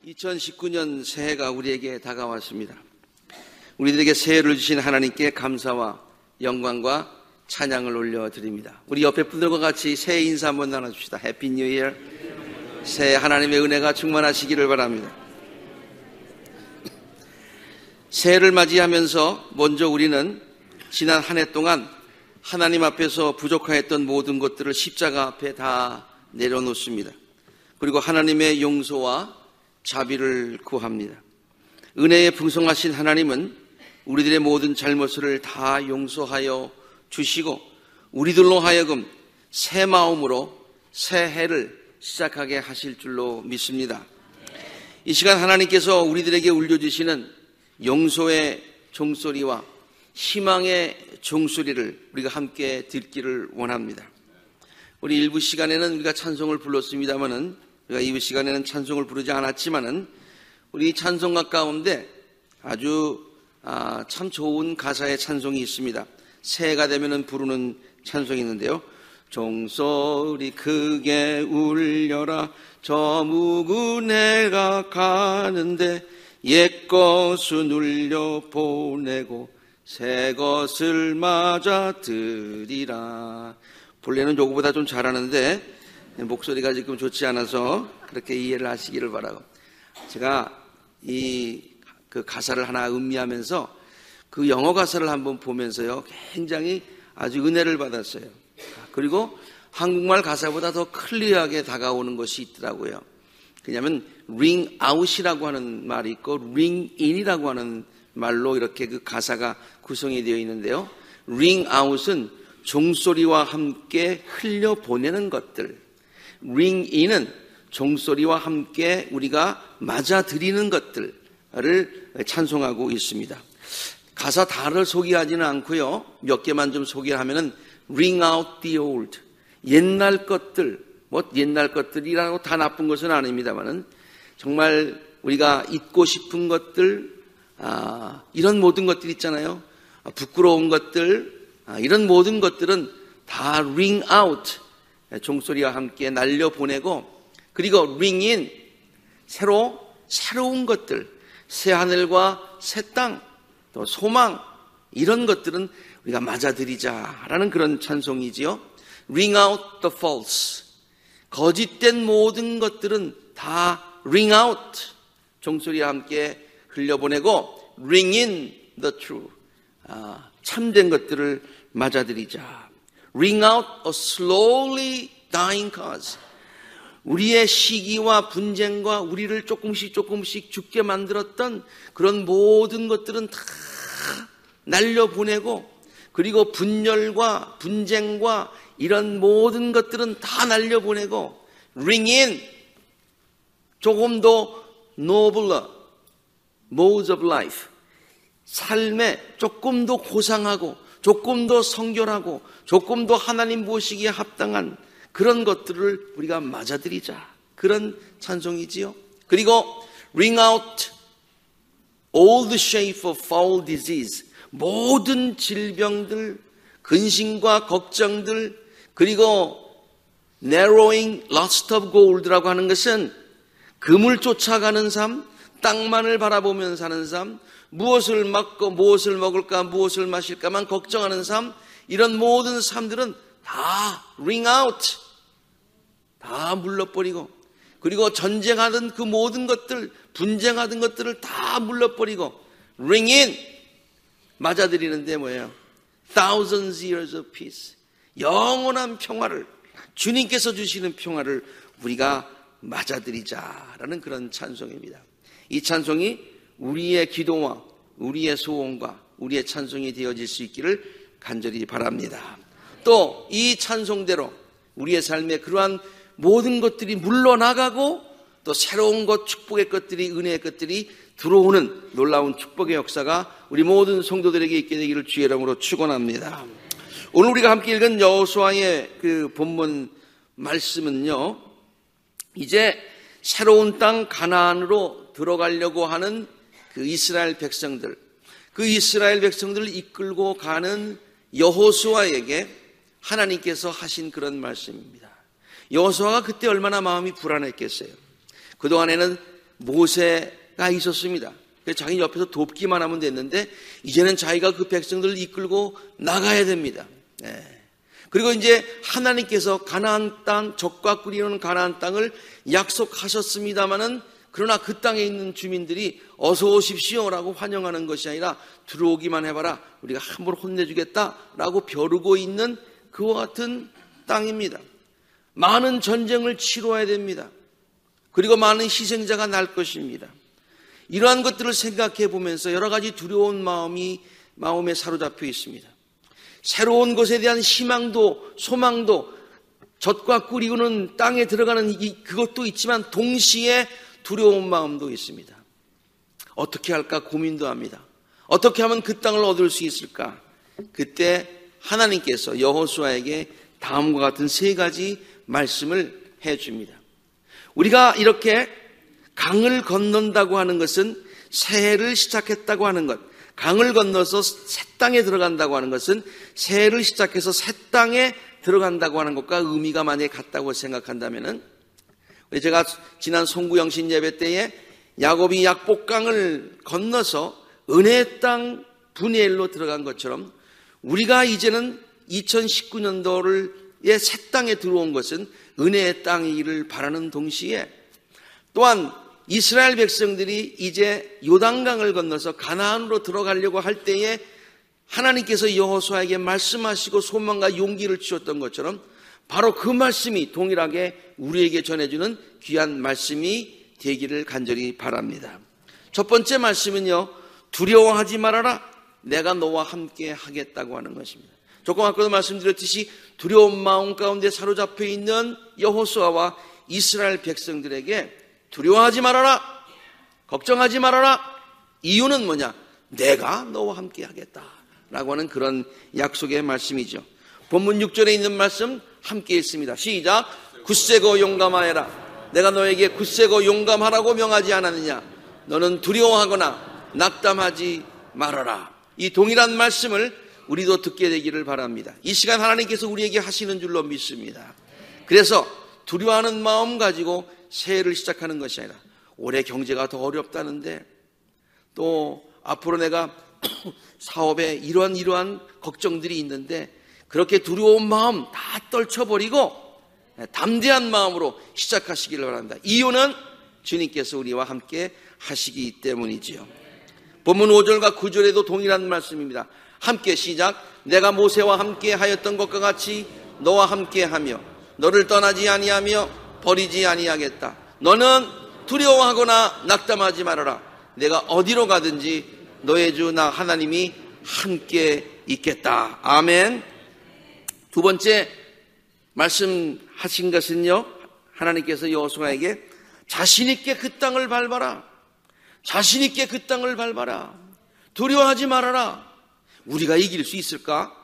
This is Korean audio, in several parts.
2019년 새해가 우리에게 다가왔습니다. 우리들에게 새해를 주신 하나님께 감사와 영광과 찬양을 올려드립니다. 우리 옆에 분들과 같이 새해 인사 한번 나눠줍시다. 해피 뉴 이어. 새해 하나님의 은혜가 충만하시기를 바랍니다. 새해를 맞이하면서 먼저 우리는 지난 한 해 동안 하나님 앞에서 부족하였던 모든 것들을 십자가 앞에 다 내려놓습니다. 그리고 하나님의 용서와 자비를 구합니다. 은혜에 풍성하신 하나님은 우리들의 모든 잘못을 다 용서하여 주시고 우리들로 하여금 새 마음으로 새해를 시작하게 하실 줄로 믿습니다. 이 시간 하나님께서 우리들에게 울려주시는 용서의 종소리와 희망의 종소리를 우리가 함께 듣기를 원합니다. 우리 일부 시간에는 우리가 찬송을 불렀습니다마는 우리가 이 시간에는 찬송을 부르지 않았지만은 우리 찬송가 가운데 아주 참 좋은 가사의 찬송이 있습니다. 새해가 되면은 부르는 찬송이 있는데요. 종소리 크게 울려라 저 묵은 해가 가는데 옛 것은 울려보내고 새 것을 맞아들이라. 본래는 요거보다 좀 잘하는데 목소리가 지금 좋지 않아서 그렇게 이해를 하시기를 바라고, 제가 그 가사를 하나 음미하면서 그 영어 가사를 한번 보면서요 굉장히 아주 은혜를 받았어요. 그리고 한국말 가사보다 더 클리어하게 다가오는 것이 있더라고요. 왜냐하면 ring out이라고 하는 말이 있고 ring in이라고 하는 말로 이렇게 그 가사가 구성이 되어 있는데요. ring out은 종소리와 함께 흘려보내는 것들, ring in은 종소리와 함께 우리가 맞아들이는 것들을 찬송하고 있습니다. 가사 다를 소개하지는 않고요. 몇 개만 좀 소개하면은 ring out the old, 옛날 것들, 옛날 것들이라고 다 나쁜 것은 아닙니다만은 정말 우리가 잊고 싶은 것들, 이런 모든 것들 있잖아요. 부끄러운 것들, 이런 모든 것들은 다 ring out, 종소리와 함께 날려보내고, 그리고 ring in, 새로운 것들, 새 하늘과 새 땅, 또 소망, 이런 것들은 우리가 맞아들이자라는 그런 찬송이지요. ring out the false, 거짓된 모든 것들은 다 ring out, 종소리와 함께 흘려보내고 ring in the true, 참된 것들을 맞아들이자. ring out a slowly dying cause, 우리의 시기와 분쟁과 우리를 조금씩 죽게 만들었던 그런 모든 것들은 다 날려보내고, 그리고 분열과 분쟁과 이런 모든 것들은 다 날려보내고 ring in 조금 더 nobler modes of life, 삶에 조금 더 고상하고 조금 더 성결하고 조금 더 하나님 보시기에 합당한 그런 것들을 우리가 맞아들이자, 그런 찬송이지요. 그리고 ring out all the shape of foul disease, 모든 질병들, 근심과 걱정들, 그리고 narrowing lust of gold라고 하는 것은 금을 쫓아가는 삶, 땅만을 바라보면 사는 삶, 무엇을 먹고 무엇을 먹을까 무엇을 마실까만 걱정하는 삶, 이런 모든 삶들은 다 ring out, 다 물러버리고, 그리고 전쟁하던 그 모든 것들, 분쟁하던 것들을 다 물러버리고 ring in, 맞아들이는데 뭐예요? Thousands years of peace, 영원한 평화를, 주님께서 주시는 평화를 우리가 맞아들이자라는 그런 찬송입니다. 이 찬송이 우리의 기도와 우리의 소원과 우리의 찬송이 되어질 수 있기를 간절히 바랍니다. 또 이 찬송대로 우리의 삶에 그러한 모든 것들이 물러나가고 또 새로운 것, 축복의 것들이, 은혜의 것들이 들어오는 놀라운 축복의 역사가 우리 모든 성도들에게 있게 되기를 주의 이름으로 축원합니다. 오늘 우리가 함께 읽은 여호수아의 그 본문 말씀은요, 이제 새로운 땅 가나안으로 들어가려고 하는 그 이스라엘 백성들, 그 이스라엘 백성들을 이끌고 가는 여호수아에게 하나님께서 하신 그런 말씀입니다. 여호수아가 그때 얼마나 마음이 불안했겠어요. 그동안에는 모세가 있었습니다. 그래서 자기 옆에서 돕기만 하면 됐는데 이제는 자기가 그 백성들을 이끌고 나가야 됩니다. 그리고 이제 하나님께서 가나안 땅, 젖과 꿀이 흐르는 가나안 땅을 약속하셨습니다마는 그러나 그 땅에 있는 주민들이 어서 오십시오라고 환영하는 것이 아니라 들어오기만 해봐라, 우리가 함부로 혼내주겠다라고 벼르고 있는 그와 같은 땅입니다. 많은 전쟁을 치러야 됩니다. 그리고 많은 희생자가 날 것입니다. 이러한 것들을 생각해 보면서 여러 가지 두려운 마음에 사로잡혀 있습니다. 새로운 것에 대한 희망도 소망도 젖과 꿀이 흐르는 땅에 들어가는 그것도 있지만 동시에 두려운 마음도 있습니다. 어떻게 할까 고민도 합니다. 어떻게 하면 그 땅을 얻을 수 있을까? 그때 하나님께서 여호수아에게 다음과 같은 세 가지 말씀을 해줍니다. 우리가 이렇게 강을 건넌다고 하는 것은 새해를 시작했다고 하는 것, 강을 건너서 새 땅에 들어간다고 하는 것은 새해를 시작해서 새 땅에 들어간다고 하는 것과 의미가 만약에 같다고 생각한다면은, 제가 지난 송구영신 예배 때에 야곱이 약복강을 건너서 은혜의 땅 분이엘로 들어간 것처럼 우리가 이제는 2019년도의 새 땅에 들어온 것은 은혜의 땅이기를 바라는 동시에 또한 이스라엘 백성들이 이제 요단강을 건너서 가나안으로 들어가려고 할 때에 하나님께서 여호수아에게 말씀하시고 소망과 용기를 주셨던 것처럼 바로 그 말씀이 동일하게 우리에게 전해주는 귀한 말씀이 되기를 간절히 바랍니다. 첫 번째 말씀은요, 두려워하지 말아라, 내가 너와 함께 하겠다고 하는 것입니다. 조금 아까도 말씀드렸듯이 두려운 마음 가운데 사로잡혀 있는 여호수아와 이스라엘 백성들에게 두려워하지 말아라, 걱정하지 말아라. 이유는 뭐냐? 내가 너와 함께 하겠다라고 하는 그런 약속의 말씀이죠. 본문 6절에 있는 말씀 함께 읽습니다. 시작. 굳세고 용감하여라. 내가 너에게 굳세고 용감하라고 명하지 않았느냐? 너는 두려워하거나 낙담하지 말아라. 이 동일한 말씀을 우리도 듣게 되기를 바랍니다. 이 시간 하나님께서 우리에게 하시는 줄로 믿습니다. 그래서 두려워하는 마음 가지고 새해를 시작하는 것이 아니라 올해 경제가 더 어렵다는데 또 앞으로 내가 사업에 이러한 걱정들이 있는데 그렇게 두려운 마음 다 떨쳐버리고 담대한 마음으로 시작하시기를 바랍니다. 이유는 주님께서 우리와 함께 하시기 때문이지요. 본문 5절과 9절에도 동일한 말씀입니다. 함께 시작. 내가 모세와 함께 하였던 것과 같이 너와 함께 하며 너를 떠나지 아니하며 버리지 아니하겠다. 너는 두려워하거나 낙담하지 말아라. 내가 어디로 가든지 너의 주 나 하나님이 함께 있겠다. 아멘. 두 번째 말씀하신 것은요, 하나님께서 여호수아에게 자신 있게 그 땅을 밟아라. 자신 있게 그 땅을 밟아라. 두려워하지 말아라. 우리가 이길 수 있을까?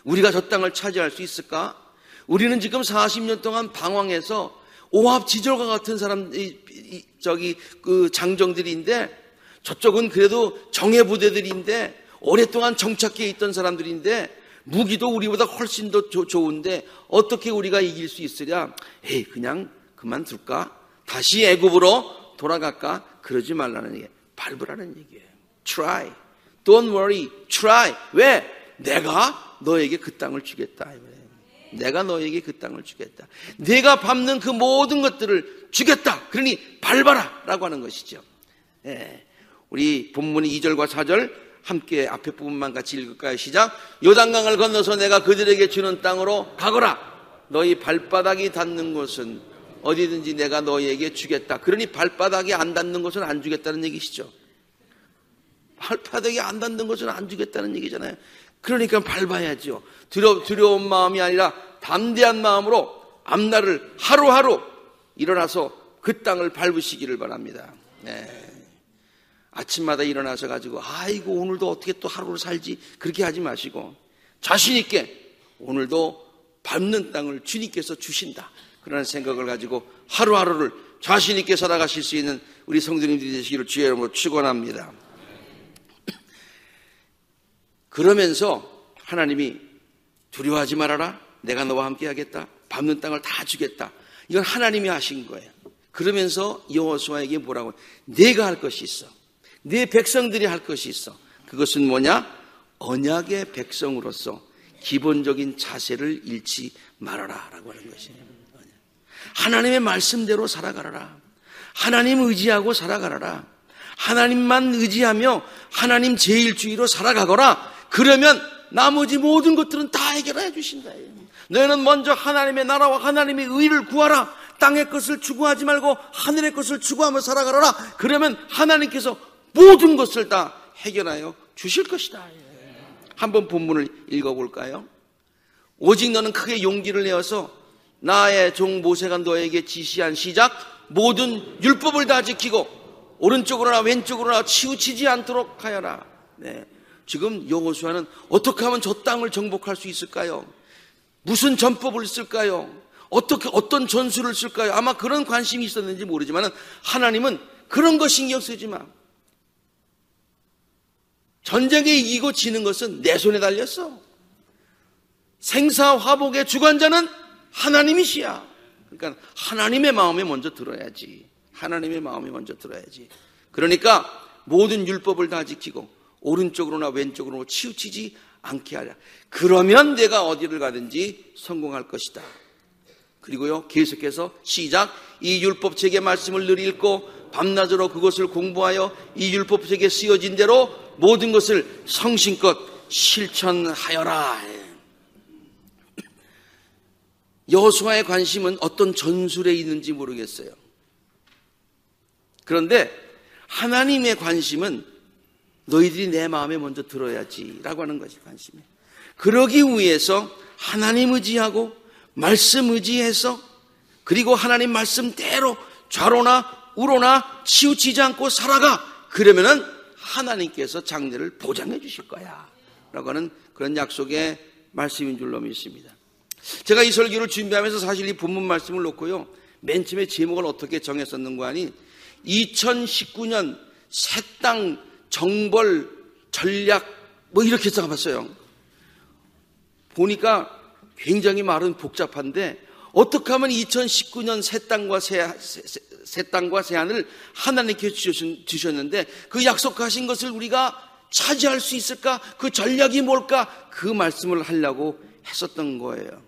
우리가 저 땅을 차지할 수 있을까? 우리는 지금 40년 동안 방황해서 오합지졸과 같은 그 장정들인데 저쪽은 그래도 정예부대들인데 오랫동안 정착해 있던 사람들인데 무기도 우리보다 훨씬 더 좋은데 어떻게 우리가 이길 수 있으랴? 에이, 그냥 그만둘까? 다시 애굽으로 돌아갈까? 그러지 말라는 얘기예요. 밟으라는 얘기예요. Try. Don't worry. Try. 왜? 내가 너에게 그 땅을 주겠다. 내가 너에게 그 땅을 주겠다. 내가 밟는 그 모든 것들을 주겠다. 그러니 밟아라 라고 하는 것이죠. 우리 본문의 2절과 4절 함께 앞에 부분만 같이 읽을까요? 시작. 요단강을 건너서 내가 그들에게 주는 땅으로 가거라. 너희 발바닥이 닿는 곳은 어디든지 내가 너희에게 주겠다. 그러니 발바닥이 안 닿는 곳은 안 주겠다는 얘기시죠. 발바닥이 안 닿는 곳은 안 주겠다는 얘기잖아요. 그러니까 밟아야죠. 두려운 마음이 아니라 담대한 마음으로 앞날을 하루하루 일어나서 그 땅을 밟으시기를 바랍니다. 아침마다 일어나서 가지고 아이고 오늘도 어떻게 또 하루를 살지 그렇게 하지 마시고 자신 있게 오늘도 밟는 땅을 주님께서 주신다. 그런 생각을 가지고 하루하루를 자신 있게 살아가실 수 있는 우리 성도님들이 되시기를 주의 이름으로 축원합니다. 그러면서 하나님이 두려워하지 말아라. 내가 너와 함께 하겠다. 밟는 땅을 다 주겠다. 이건 하나님이 하신 거예요. 그러면서 여호수아에게 뭐라고? 내가 할 것이 있어. 내 백성들이 할 것이 있어. 그것은 뭐냐? 언약의 백성으로서 기본적인 자세를 잃지 말아라 라고 하는 것이에요. 하나님의 말씀대로 살아가라. 하나님 의지하고 살아가라. 하나님만 의지하며 하나님 제일주의로 살아가거라. 그러면 나머지 모든 것들은 다 해결해 주신다. 너희는 먼저 하나님의 나라와 하나님의 의를 구하라. 땅의 것을 추구하지 말고 하늘의 것을 추구하며 살아가라. 그러면 하나님께서 모든 것을 다 해결하여 주실 것이다. 한번 본문을 읽어볼까요? 오직 너는 크게 용기를 내어서 나의 종 모세가 너에게 지시한 시작 모든 율법을 다 지키고 오른쪽으로나 왼쪽으로나 치우치지 않도록 하여라. 네. 지금 여호수아는 어떻게 하면 저 땅을 정복할 수 있을까요? 무슨 전법을 쓸까요? 어떤 전술을 쓸까요? 아마 그런 관심이 있었는지 모르지만 하나님은 그런 거 신경 쓰지 마. 전쟁에 이기고 지는 것은 내 손에 달렸어. 생사화복의 주관자는 하나님이시야. 그러니까 하나님의 마음에 먼저 들어야지. 하나님의 마음에 먼저 들어야지. 그러니까 모든 율법을 다 지키고 오른쪽으로나 왼쪽으로 치우치지 않게 하라. 그러면 내가 어디를 가든지 성공할 것이다. 그리고요, 계속해서 시작. 이 율법책의 말씀을 늘 읽고 밤낮으로 그것을 공부하여 이 율법책에 쓰여진 대로 모든 것을 성심껏 실천하여라. 여호수아의 관심은 어떤 전술에 있는지 모르겠어요. 그런데 하나님의 관심은 너희들이 내 마음에 먼저 들어야지 라고 하는 것이 관심이에요. 그러기 위해서 하나님 의지하고 말씀 의지해서 그리고 하나님 말씀대로 좌로나 우로나 치우치지 않고 살아가. 그러면은 하나님께서 장래를 보장해 주실 거야 라고 하는 그런 약속의 말씀인 줄로 믿습니다. 제가 이 설교를 준비하면서 사실 이 본문 말씀을 놓고요, 맨 처음에 제목을 어떻게 정했었는가 하니 2019년 새 땅 정벌 전략 뭐 이렇게 써봤어요. 보니까 굉장히 말은 복잡한데 어떻게 하면 2019년 새 땅과 새 하늘을 하나님께 주셨는데 그 약속하신 것을 우리가 차지할 수 있을까? 그 전략이 뭘까? 그 말씀을 하려고 했었던 거예요.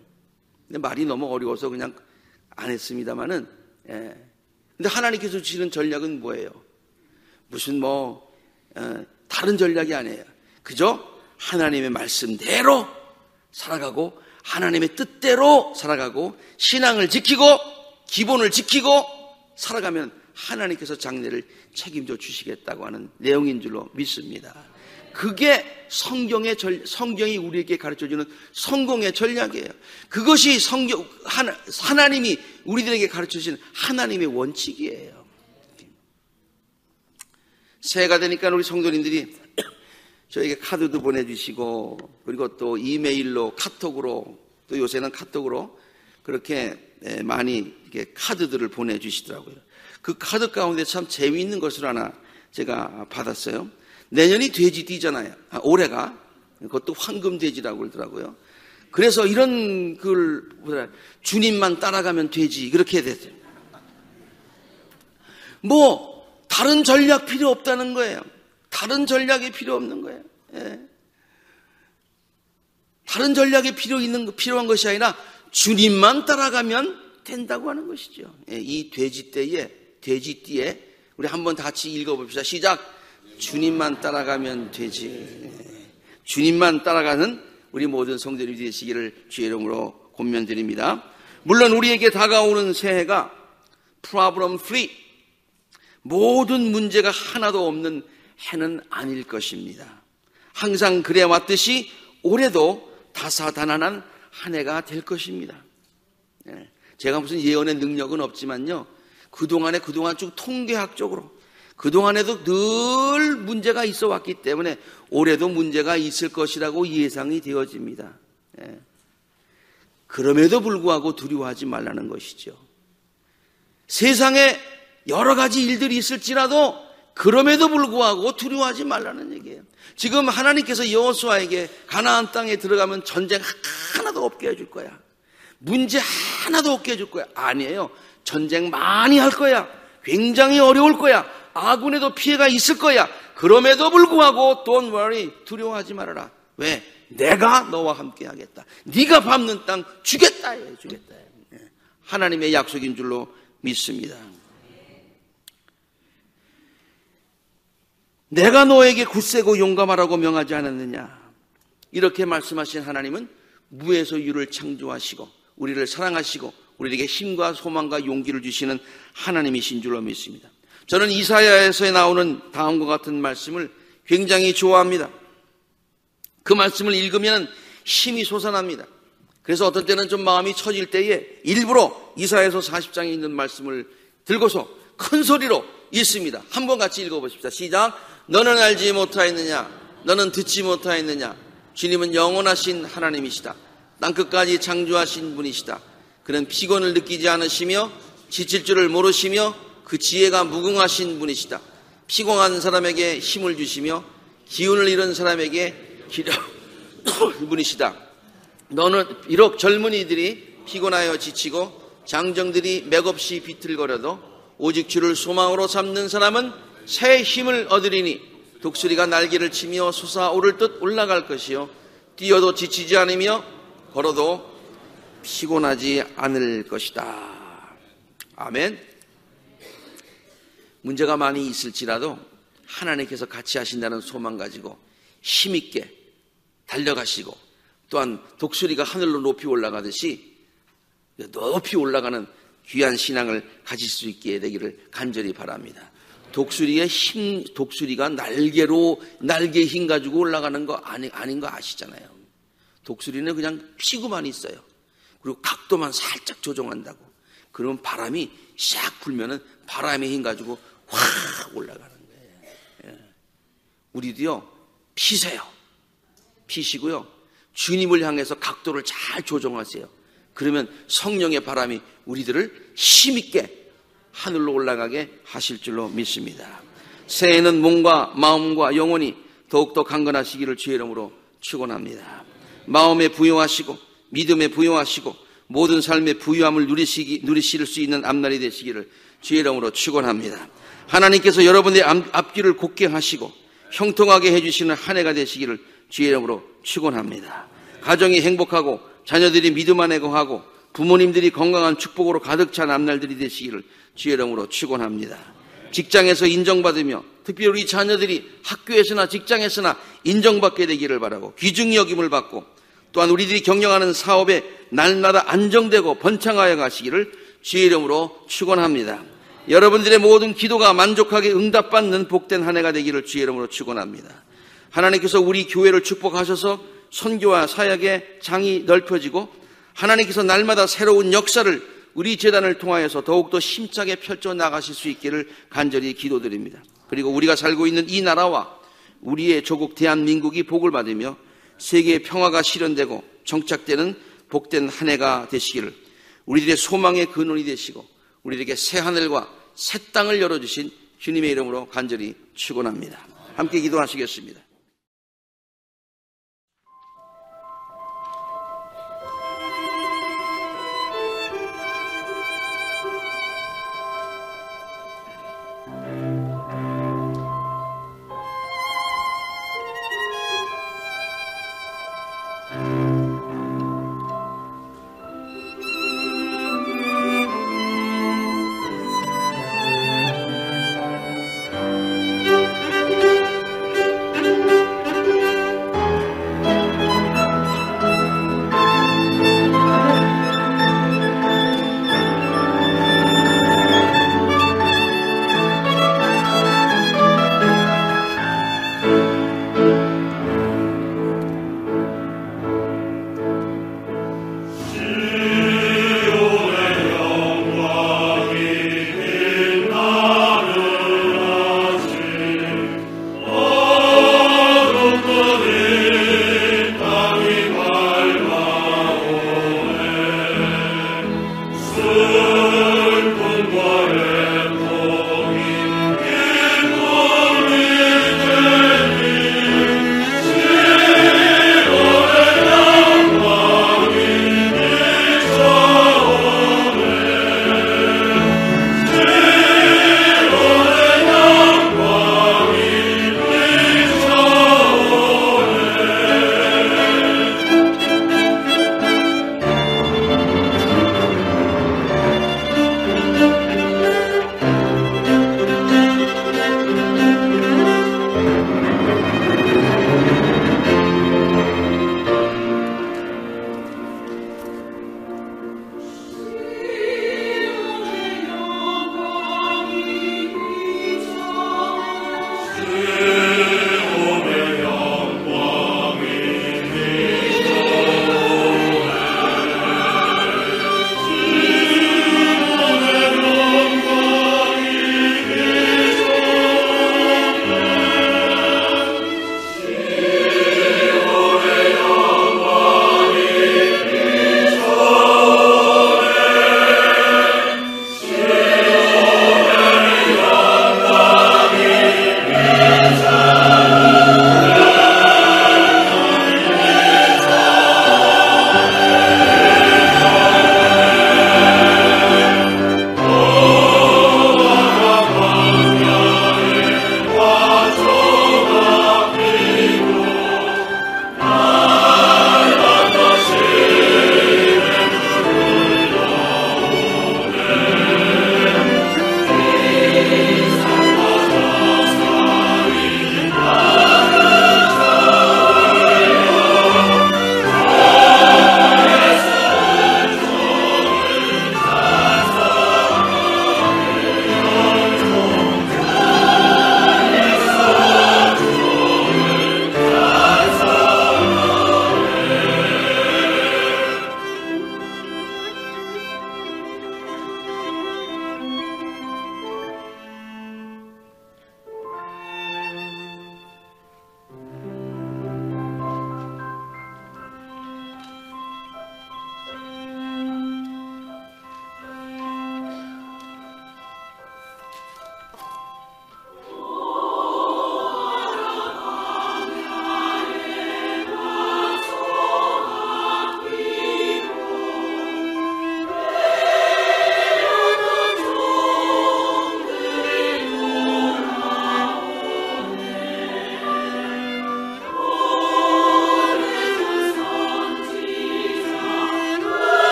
근데 말이 너무 어려워서 그냥 안 했습니다만은, 근데 하나님께서 주시는 전략은 뭐예요? 무슨 다른 전략이 아니에요. 그저 하나님의 말씀대로 살아가고 하나님의 뜻대로 살아가고 신앙을 지키고 기본을 지키고 살아가면 하나님께서 장래를 책임져 주시겠다고 하는 내용인 줄로 믿습니다. 그게 성경이 우리에게 가르쳐주는 성공의 전략이에요. 그것이 하나님이 우리들에게 가르쳐주시는 하나님의 원칙이에요. 새해가 되니까 우리 성도님들이 저에게 카드도 보내주시고 그리고 또 이메일로 카톡으로 또 요새는 카톡으로 그렇게 많이 이렇게 카드들을 보내주시더라고요. 그 카드 가운데 참 재미있는 것을 하나 제가 받았어요. 내년이 돼지띠잖아요. 올해가 그것도 황금돼지라고 그러더라고요. 그래서 이런 주님만 따라가면 되지 그렇게 됐어요. 다른 전략 필요 없다는 거예요. 다른 전략이 필요 없는 거예요. 예. 다른 전략이 필요한 것이 아니라 주님만 따라가면 된다고 하는 것이죠. 예. 이 돼지띠에 우리 한번 같이 읽어봅시다. 시작. 주님만 따라가면 되지. 예. 주님만 따라가는 우리 모든 성도님이 되시기를 주의 이름으로 권면드립니다. 물론 우리에게 다가오는 새해가 problem free, 모든 문제가 하나도 없는 해는 아닐 것입니다. 항상 그래왔듯이 올해도 다사다난한 한 해가 될 것입니다. 제가 무슨 예언의 능력은 없지만요, 그동안 쭉 통계학적으로 그동안에도 늘 문제가 있어 왔기 때문에 올해도 문제가 있을 것이라고 예상이 되어집니다. 그럼에도 불구하고 두려워하지 말라는 것이죠. 세상에 여러 가지 일들이 있을지라도 그럼에도 불구하고 두려워하지 말라는 얘기예요. 지금 하나님께서 여호수아에게 가나안 땅에 들어가면 전쟁 하나도 없게 해줄 거야. 문제 하나도 없게 해줄 거야. 아니에요. 전쟁 많이 할 거야. 굉장히 어려울 거야. 아군에도 피해가 있을 거야. 그럼에도 불구하고 don't worry, 두려워하지 말아라. 왜? 내가 너와 함께 하겠다. 네가 밟는 땅 주겠다. 주겠다. 하나님의 약속인 줄로 믿습니다. 내가 너에게 굳세고 용감하라고 명하지 않았느냐. 이렇게 말씀하신 하나님은 무에서 유를 창조하시고 우리를 사랑하시고 우리에게 힘과 소망과 용기를 주시는 하나님이신 줄로 믿습니다. 저는 이사야에서 나오는 다음과 같은 말씀을 굉장히 좋아합니다. 그 말씀을 읽으면 힘이 솟아납니다. 그래서 어떤 때는 좀 마음이 처질 때에 일부러 이사야서 40장에 있는 말씀을 들고서 큰 소리로 읽습니다. 한번 같이 읽어보십시다. 시작. 너는 알지 못하였느냐? 너는 듣지 못하였느냐? 주님은 영원하신 하나님이시다. 땅끝까지 창조하신 분이시다. 그는 피곤을 느끼지 않으시며 지칠 줄을 모르시며 그 지혜가 무궁하신 분이시다. 피곤한 사람에게 힘을 주시며 기운을 잃은 사람에게 기력 분이시다. 너는 비록 젊은이들이 피곤하여 지치고 장정들이 맥없이 비틀거려도 오직 주를 소망으로 삼는 사람은 새 힘을 얻으리니 독수리가 날개를 치며 솟아오를 듯 올라갈 것이요 뛰어도 지치지 않으며 걸어도 피곤하지 않을 것이다. 아멘. 문제가 많이 있을지라도 하나님께서 같이 하신다는 소망 가지고 힘있게 달려가시고 또한 독수리가 하늘로 높이 올라가듯이 높이 올라가는 귀한 신앙을 가질 수 있게 되기를 간절히 바랍니다. 독수리가 날개 힘 가지고 올라가는 거 아닌 거 아시잖아요. 독수리는 그냥 피고만 있어요. 그리고 각도만 살짝 조정한다고. 그러면 바람이 싹 불면은 바람의 힘 가지고 확 올라가는 거예요. 우리도요, 피세요. 피시고요. 주님을 향해서 각도를 잘 조정하세요. 그러면 성령의 바람이 우리들을 힘있게 하늘로 올라가게 하실 줄로 믿습니다. 새해에는 몸과 마음과 영혼이 더욱더 강건하시기를 주의 이름으로 축원합니다. 마음에 부요하시고 믿음에 부요하시고 모든 삶의 부유함을 누리실 수 있는 앞날이 되시기를 주의 이름으로 축원합니다. 하나님께서 여러분의 앞길을 곧게 하시고 형통하게 해주시는 한 해가 되시기를 주의 이름으로 축원합니다. 가정이 행복하고 자녀들이 믿음 안에 거하고 부모님들이 건강한 축복으로 가득 찬 앞날들이 되시기를 주의 이름으로 축원합니다. 직장에서 인정받으며 특별히 우리 자녀들이 학교에서나 직장에서나 인정받게 되기를 바라고 귀중히 여김을 받고 또한 우리들이 경영하는 사업에 날마다 안정되고 번창하여 가시기를 주의 이름으로 축원합니다. 여러분들의 모든 기도가 만족하게 응답받는 복된 한 해가 되기를 주의 이름으로 축원합니다. 하나님께서 우리 교회를 축복하셔서 선교와 사역의 장이 넓혀지고 하나님께서 날마다 새로운 역사를 우리 재단을 통하여서 더욱더 힘차게 펼쳐 나가실 수 있기를 간절히 기도드립니다. 그리고 우리가 살고 있는 이 나라와 우리의 조국 대한민국이 복을 받으며 세계의 평화가 실현되고 정착되는 복된 한 해가 되시기를 우리들의 소망의 근원이 되시고 우리에게 새 하늘과 새 땅을 열어주신 주님의 이름으로 간절히 축원합니다. 함께 기도하시겠습니다.